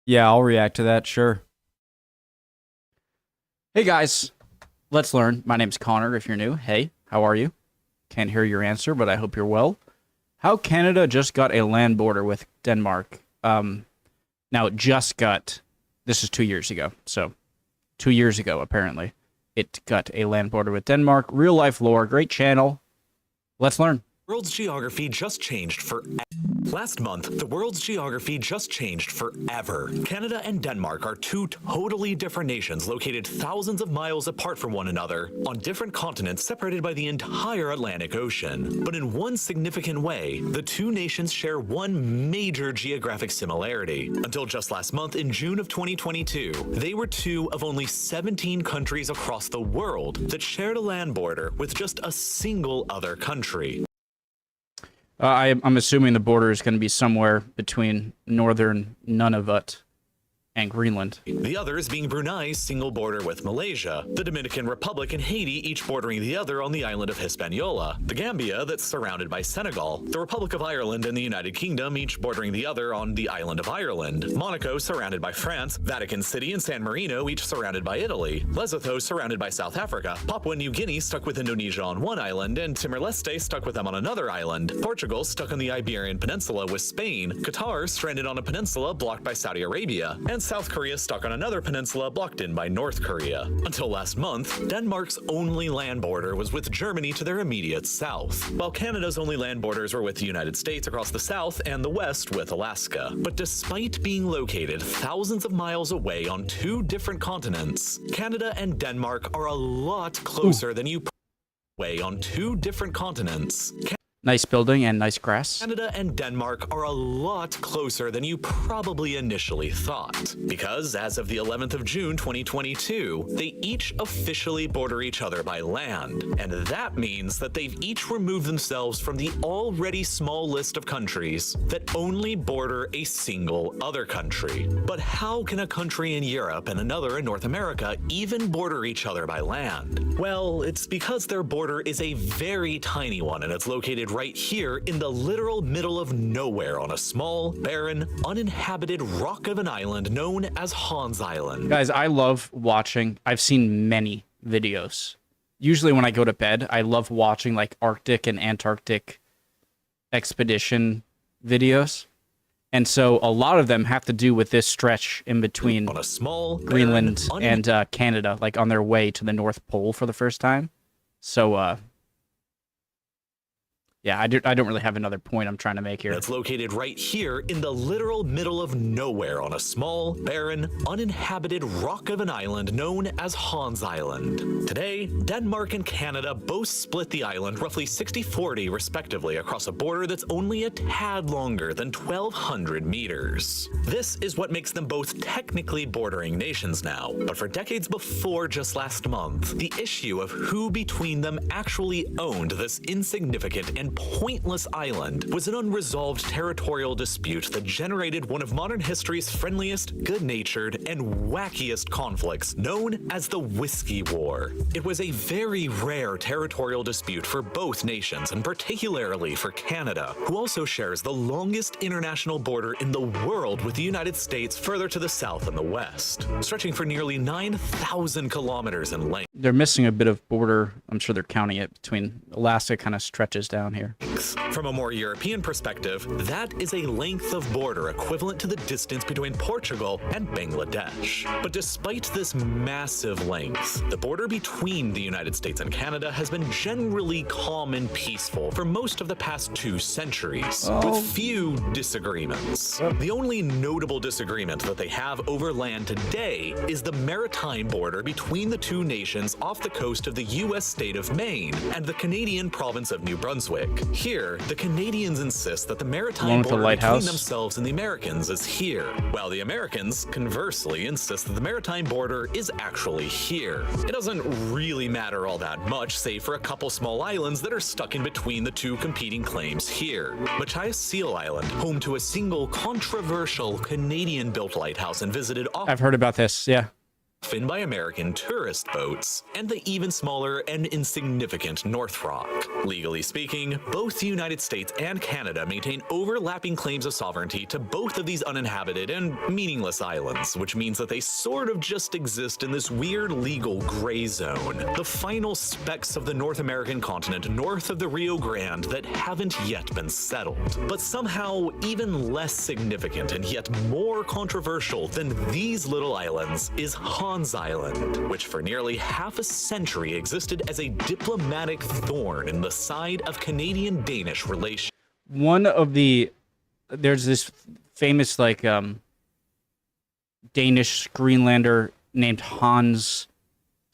Yeah, I'll react to that, sure. Hey guys, let's learn. My name's Connor if you're new. Hey, how are you? Can't hear your answer, but I hope you're well. How Canada just got a land border with Denmark. Now it just got, this is 2 years ago, so 2 years ago apparently, it got a land border with Denmark. Real life lore, great channel. Let's learn. World's geography just changed forever. Last month, the world's geography just changed forever. Canada and Denmark are two totally different nations located thousands of miles apart from one another on different continents separated by the entire Atlantic Ocean. But in one significant way, the two nations share one major geographic similarity. Until just last month, in June of 2022, they were two of only 17 countries across the world that shared a land border with just a single other country. I'm assuming the border is going to be somewhere between northern Nunavut and Greenland. The others being Brunei's single border with Malaysia, the Dominican Republic and Haiti each bordering the other on the island of Hispaniola, the Gambia that's surrounded by Senegal, the Republic of Ireland and the United Kingdom each bordering the other on the island of Ireland, Monaco surrounded by France, Vatican City and San Marino each surrounded by Italy, Lesotho surrounded by South Africa, Papua New Guinea stuck with Indonesia on one island and Timor-Leste stuck with them on another island, Portugal stuck on the Iberian Peninsula with Spain, Qatar stranded on a peninsula blocked by Saudi Arabia, and South Korea stuck on another peninsula blocked in by North Korea. Until last month, Denmark's only land border was with Germany to their immediate south, while Canada's only land borders were with the United States across the south and the west with Alaska. But despite being located thousands of miles away on two different continents, Canada and Denmark are a lot closer than you way on two different continents. Nice building and nice grass. Canada and Denmark are a lot closer than you probably initially thought, because as of the 11th of June 2022, they each officially border each other by land, and that means that they've each removed themselves from the already small list of countries that only border a single other country. But how can a country in Europe and another in North America even border each other by land? Well, it's because their border is a very tiny one, and it's located right here in the literal middle of nowhere on a small, barren, uninhabited rock of an island known as Hans Island. Guys, I love watching. I've seen many videos. Usually when I go to bed, I love watching like Arctic and Antarctic expedition videos. And so a lot of them have to do with this stretch in between on a small, Greenland and Canada, like on their way to the North Pole for the first time. So, yeah, I don't really have another point I'm trying to make here. It's located right here in the literal middle of nowhere on a small, barren, uninhabited rock of an island known as Hans Island. Today, Denmark and Canada both split the island roughly 60-40 respectively across a border that's only a tad longer than 1,200 meters. This is what makes them both technically bordering nations now, but for decades before just last month, the issue of who between them actually owned this insignificant and pointless island was an unresolved territorial dispute that generated one of modern history's friendliest, good-natured, and wackiest conflicts known as the Whiskey War. It was a very rare territorial dispute for both nations, and particularly for Canada, who also shares the longest international border in the world with the United States further to the south and the west, stretching for nearly 9,000 kilometers in length. They're missing a bit of border. I'm sure they're counting it between Alaska kind of stretches down here. From a more European perspective, that is a length of border equivalent to the distance between Portugal and Bangladesh. But despite this massive length, the border between the United States and Canada has been generally calm and peaceful for most of the past 2 centuries, with few disagreements. The only notable disagreement that they have over land today is the maritime border between the two nations off the coast of the U.S. state of Maine and the Canadian province of New Brunswick. Here, the Canadians insist that the maritime border between themselves and the Americans is here, while the Americans, conversely, insist that the maritime border is actually here. It doesn't really matter all that much, save for a couple small islands that are stuck in between the two competing claims here. Machias Seal Island, home to a single controversial Canadian-built lighthouse and visited often. I've heard about this, yeah. often by American tourist boats, and the even smaller and insignificant North Rock. Legally speaking, both the United States and Canada maintain overlapping claims of sovereignty to both of these uninhabited and meaningless islands, which means that they sort of just exist in this weird legal gray zone, the final specks of the North American continent north of the Rio Grande that haven't yet been settled. But somehow even less significant and yet more controversial than these little islands is Hans Island, which for nearly half a century existed as a diplomatic thorn in the side of Canadian-Danish relations. There's this famous Danish Greenlander named Hans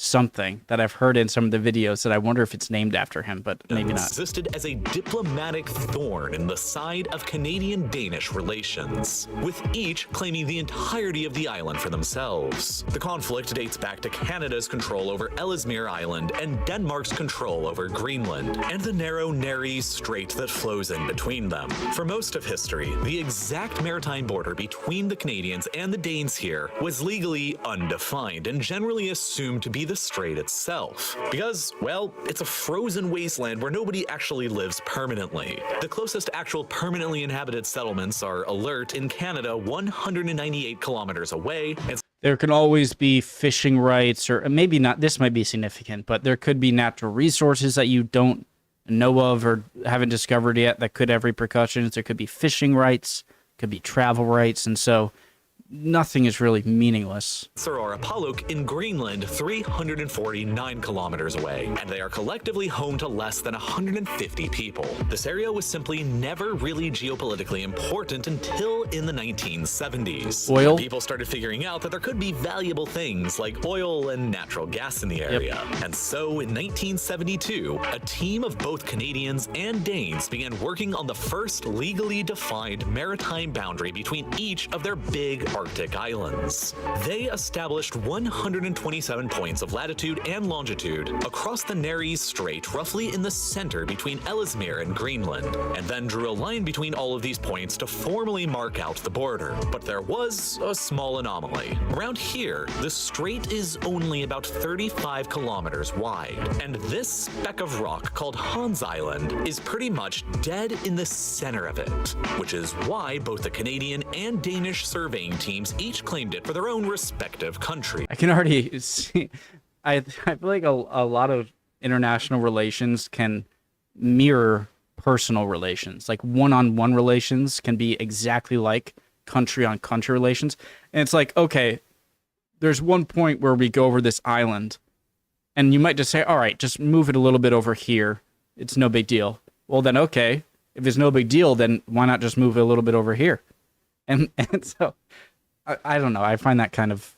something that I've heard in some of the videos that I wonder if it's named after him, but maybe not. Existed as a diplomatic thorn in the side of Canadian-Danish relations, with each claiming the entirety of the island for themselves. The conflict dates back to Canada's control over Ellesmere Island and Denmark's control over Greenland, and the narrow Nares Strait that flows in between them. For most of history, the exact maritime border between the Canadians and the Danes here was legally undefined and generally assumed to be the strait itself, because, well, it's a frozen wasteland where nobody actually lives permanently. The closest actual permanently inhabited settlements are Alert in Canada, 198 kilometers away, and there can always be fishing rights, or maybe not, this might be significant, but there could be natural resources that you don't know of or haven't discovered yet that could have repercussions. There could be fishing rights, could be travel rights, and so nothing is really meaningless. Apaluk in Greenland, 349 kilometers away, and they are collectively home to less than 150 people. This area was simply never really geopolitically important until in the 1970s. Oil? People started figuring out that there could be valuable things like oil and natural gas in the area. Yep. And so in 1972, a team of both Canadians and Danes began working on the first legally defined maritime boundary between each of their big Arctic islands. They established 127 points of latitude and longitude across the Nares Strait, roughly in the center between Ellesmere and Greenland, and then drew a line between all of these points to formally mark out the border. But there was a small anomaly. Around here, the strait is only about 35 kilometers wide, and this speck of rock called Hans Island is pretty much dead in the center of it, which is why both the Canadian and Danish surveying teams each claimed it for their own respective country. I can already see, I feel like a lot of international relations can mirror personal relations. Like one-on-one relations can be exactly like country-on-country relations. And it's like, okay, there's one point where we go over this island, and you might just say, all right, just move it a little bit over here. It's no big deal. Well, then, okay, if it's no big deal, then why not just move it a little bit over here? And so, I don't know. I find that kind of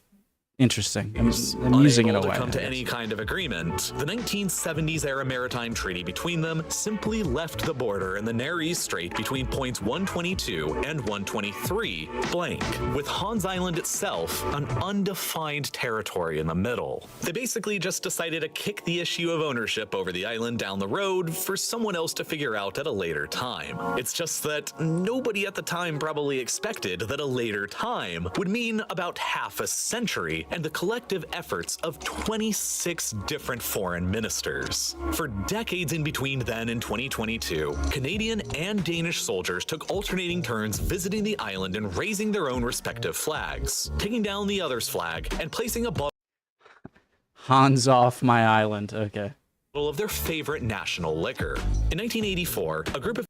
interesting. Amusing in a way. To come to any kind of agreement, the 1970s era maritime treaty between them simply left the border in the Nares Strait between points 122 and 123 blank, with Hans Island itself an undefined territory in the middle. They basically just decided to kick the issue of ownership over the island down the road for someone else to figure out at a later time. It's just that nobody at the time probably expected that a later time would mean about half a century and the collective efforts of 26 different foreign ministers. For decades in between then and 2022, Canadian and Danish soldiers took alternating turns visiting the island and raising their own respective flags, taking down the other's flag and placing a bottle Hans off my island, okay, of their favorite national liquor. In 1984, a group of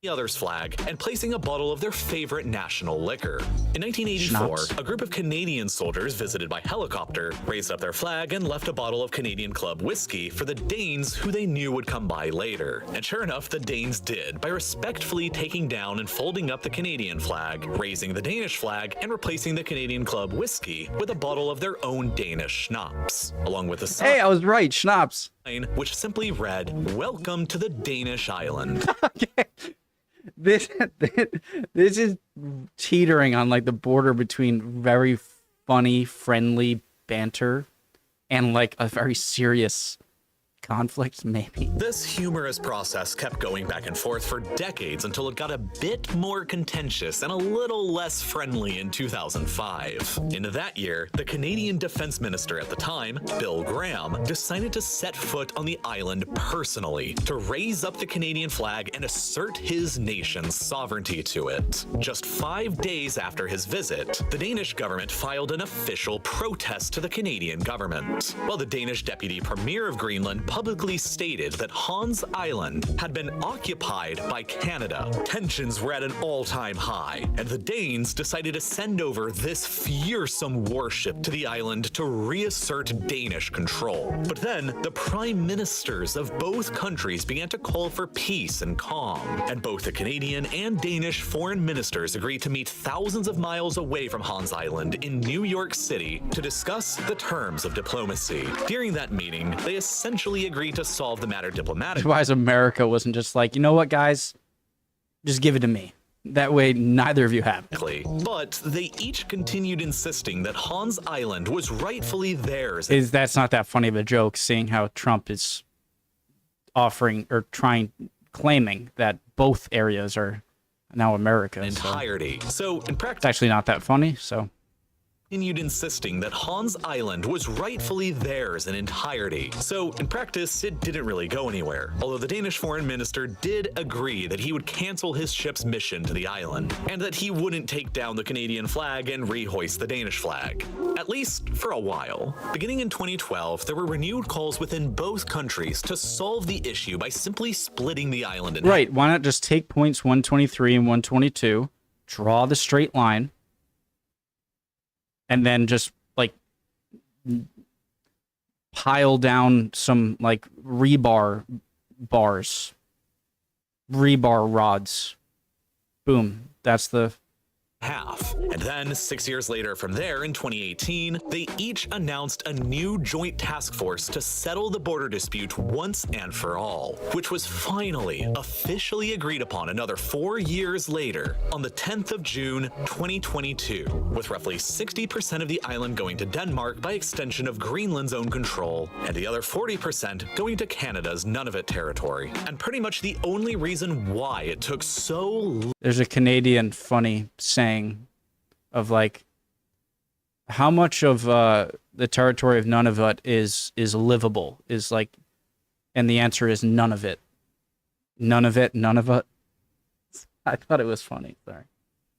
the other's flag and placing a bottle of their favorite national liquor. In 1984, Schnapps. A group of Canadian soldiers visited by helicopter raised up their flag and left a bottle of Canadian Club whiskey for the Danes who they knew would come by later. And sure enough, the Danes did, by respectfully taking down and folding up the Canadian flag, raising the Danish flag, and replacing the Canadian Club whiskey with a bottle of their own Danish schnapps, along with a Hey, I was right, schnapps. sign which simply read, "Welcome to the Danish island." Okay. This is teetering on like the border between very funny, friendly banter and like a very serious conflict, maybe. This humorous process kept going back and forth for decades until it got a bit more contentious and a little less friendly in 2005. In that year, the Canadian Defense Minister at the time, Bill Graham, decided to set foot on the island personally to raise up the Canadian flag and assert his nation's sovereignty to it. Just 5 days after his visit, the Danish government filed an official protest to the Canadian government, while the Danish Deputy Premier of Greenland publicly stated that Hans Island had been occupied by Canada. Tensions were at an all-time high, and the Danes decided to send over this fearsome warship to the island to reassert Danish control. But then, the prime ministers of both countries began to call for peace and calm, and both the Canadian and Danish foreign ministers agreed to meet thousands of miles away from Hans Island in New York City to discuss the terms of diplomacy. During that meeting, they essentially agreed to solve the matter diplomatically. Why America wasn't just like, you know what, guys? Just give it to me. That way, neither of you have it. But they each continued insisting that Hans Island was rightfully theirs. That's not that funny of a joke, seeing how Trump is offering or claiming that both areas are now America. Entirety. So in practice, it's actually not that funny. So. Continued insisting that Hans Island was rightfully theirs in entirety. So, in practice, it didn't really go anywhere, although the Danish foreign minister did agree that he would cancel his ship's mission to the island, and that he wouldn't take down the Canadian flag and rehoist the Danish flag. At least for a while. Beginning in 2012, there were renewed calls within both countries to solve the issue by simply splitting the island in half. Right, why not just take points 123 and 122, draw the straight line, and then just, like, pile down some, like, rebar rods. Boom. That's the half. And then 6 years later from there, in 2018, they each announced a new joint task force to settle the border dispute once and for all, which was finally officially agreed upon another 4 years later on the 10th of June, 2022, with roughly 60% of the island going to Denmark by extension of Greenland's own control, and the other 40% going to Canada's Nunavut territory. And pretty much the only reason why it took so long. There's a Canadian funny saying of, like, how much of the territory of Nunavut is livable, is like, and the answer is none of it. None of it. I thought it was funny. Sorry.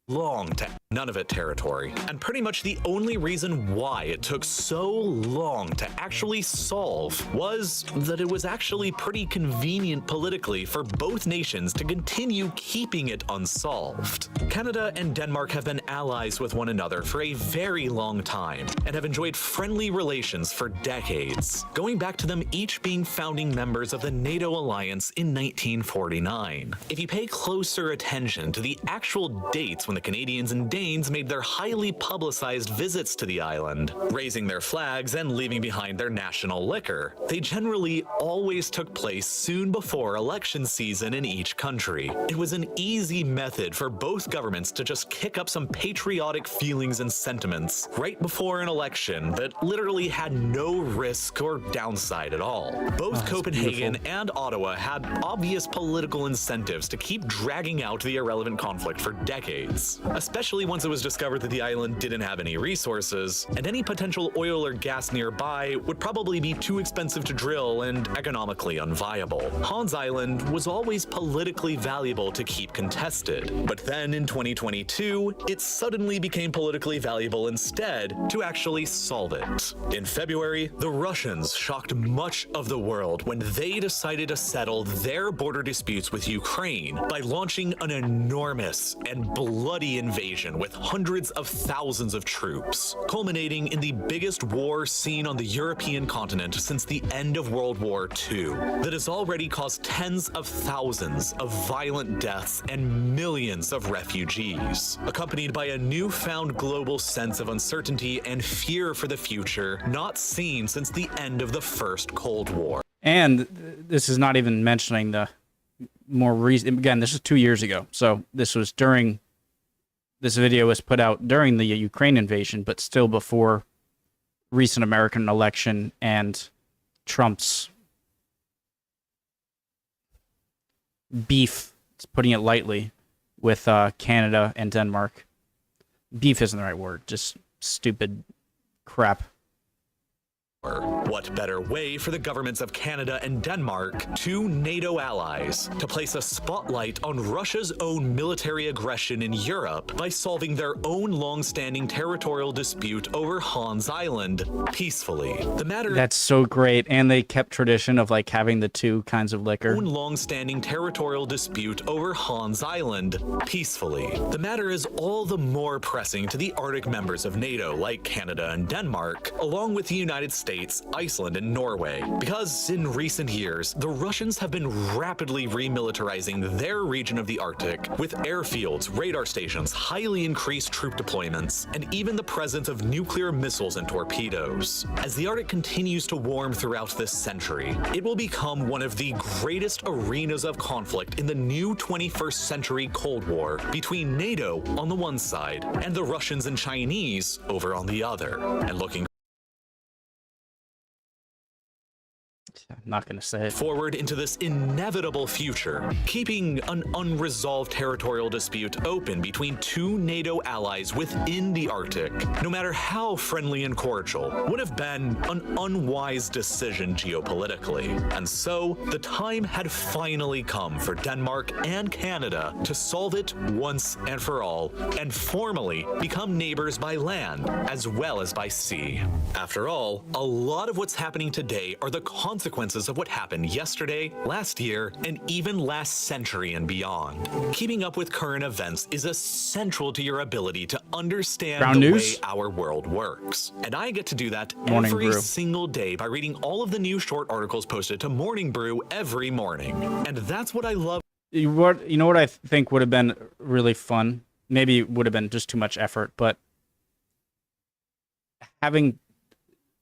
Long to Nunavut territory, and pretty much the only reason why it took so long to actually solve was that it was actually pretty convenient politically for both nations to continue keeping it unsolved. Canada and Denmark have been allies with one another for a very long time and have enjoyed friendly relations for decades, going back to them each being founding members of the NATO alliance in 1949. If you pay closer attention to the actual dates when the Canadians and Danes made their highly publicized visits to the island, raising their flags and leaving behind their national liquor, they generally always took place soon before election season in each country. It was an easy method for both governments to just kick up some patriotic feelings and sentiments right before an election that literally had no risk or downside at all. Both Copenhagen and Ottawa had obvious political incentives to keep dragging out the irrelevant conflict for decades, especially once it was discovered that the island didn't have any resources, and any potential oil or gas nearby would probably be too expensive to drill and economically unviable. Hans Island was always politically valuable to keep contested, but then in 2022, it suddenly became politically valuable instead to actually solve it. In February, the Russians shocked much of the world when they decided to settle their border disputes with Ukraine by launching an enormous and bloody invasion with hundreds of thousands of troops, culminating in the biggest war seen on the European continent since the end of World War II, that has already caused tens of thousands of violent deaths and millions of refugees, accompanied by a newfound global sense of uncertainty and fear for the future not seen since the end of the First Cold War. And this is not even mentioning the more recent, again, this is 2 years ago, so this was during, this video was put out during the Ukraine invasion, but still before recent American election and Trump's beef, it's putting it lightly, with Canada and Denmark. Beef isn't the right word, just stupid crap. What better way for the governments of Canada and Denmark, two NATO allies, to place a spotlight on Russia's own military aggression in Europe by solving their own long-standing territorial dispute over Hans Island peacefully. The matter That's so great, and they kept tradition of like having the two kinds of liquor. own long-standing territorial dispute over Hans Island peacefully. The matter is all the more pressing to the Arctic members of NATO like Canada and Denmark, along with the United States, Iceland, and Norway, because in recent years, the Russians have been rapidly remilitarizing their region of the Arctic with airfields, radar stations, highly increased troop deployments, and even the presence of nuclear missiles and torpedoes. As the Arctic continues to warm throughout this century, it will become one of the greatest arenas of conflict in the new 21st century Cold War between NATO on the one side and the Russians and Chinese over on the other. And looking I'm not going to say it. forward into this inevitable future, keeping an unresolved territorial dispute open between two NATO allies within the Arctic, no matter how friendly and cordial, would have been an unwise decision geopolitically. And so, the time had finally come for Denmark and Canada to solve it once and for all, and formally become neighbors by land as well as by sea. After all, a lot of what's happening today are the consequences of what happened yesterday, last year, and even last century and beyond. Keeping up with current events is essential to your ability to understand Brown the news? way our world works. And I get to do that Morning every Brew. single day by reading all of the new short articles posted to Morning Brew every morning. And that's what I love. You know what I think would have been really fun? Maybe it would have been just too much effort, but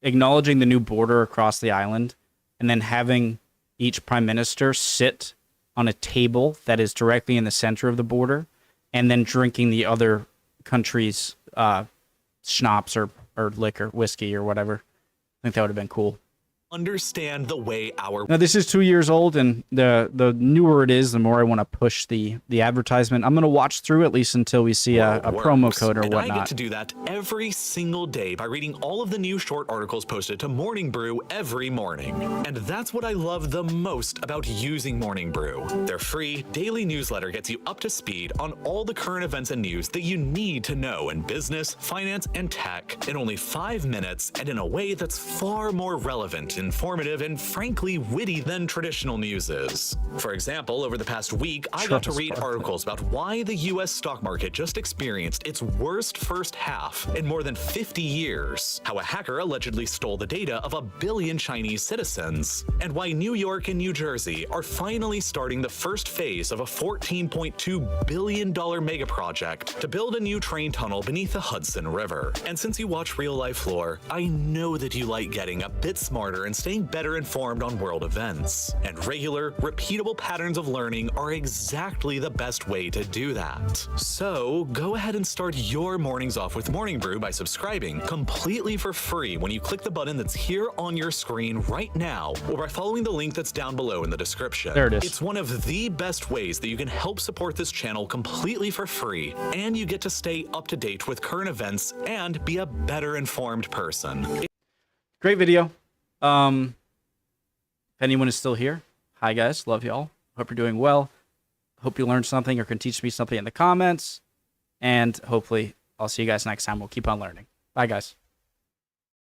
acknowledging the new border across the island, and then having each prime minister sit on a table that is directly in the center of the border, and then drinking the other country's schnapps or liquor, whiskey or whatever. I think that would have been cool. Understand the way our Now, this is 2 years old, and the newer it is, the more I want to push the advertisement. I'm going to watch through at least until we see a promo works. code or and I get whatnot. to do that every single day by reading all of the new short articles posted to Morning Brew every morning. And that's what I love the most about using Morning Brew. Their free daily newsletter gets you up to speed on all the current events and news that you need to know in business, finance, and tech in only 5 minutes, and in a way that's far more relevant, informative, and frankly witty than traditional news is. For example, over the past week, I got to read articles about why the US stock market just experienced its worst first half in more than 50 years, how a hacker allegedly stole the data of 1 billion Chinese citizens, and why New York and New Jersey are finally starting the first phase of a $14.2 billion mega project to build a new train tunnel beneath the Hudson River. And since you watch Real Life Lore, I know that you like getting a bit smarter and staying better informed on world events. And regular, repeatable patterns of learning are exactly the best way to do that. So go ahead and start your mornings off with Morning Brew by subscribing completely for free when you click the button that's here on your screen right now, or by following the link that's down below in the description. There it is. It's one of the best ways that you can help support this channel completely for free, and you get to stay up to date with current events and be a better informed person. Great video. If anyone is still here, hi guys, love y'all. Hope you're doing well. Hope you learned something or can teach me something in the comments. And hopefully I'll see you guys next time. We'll keep on learning. Bye guys.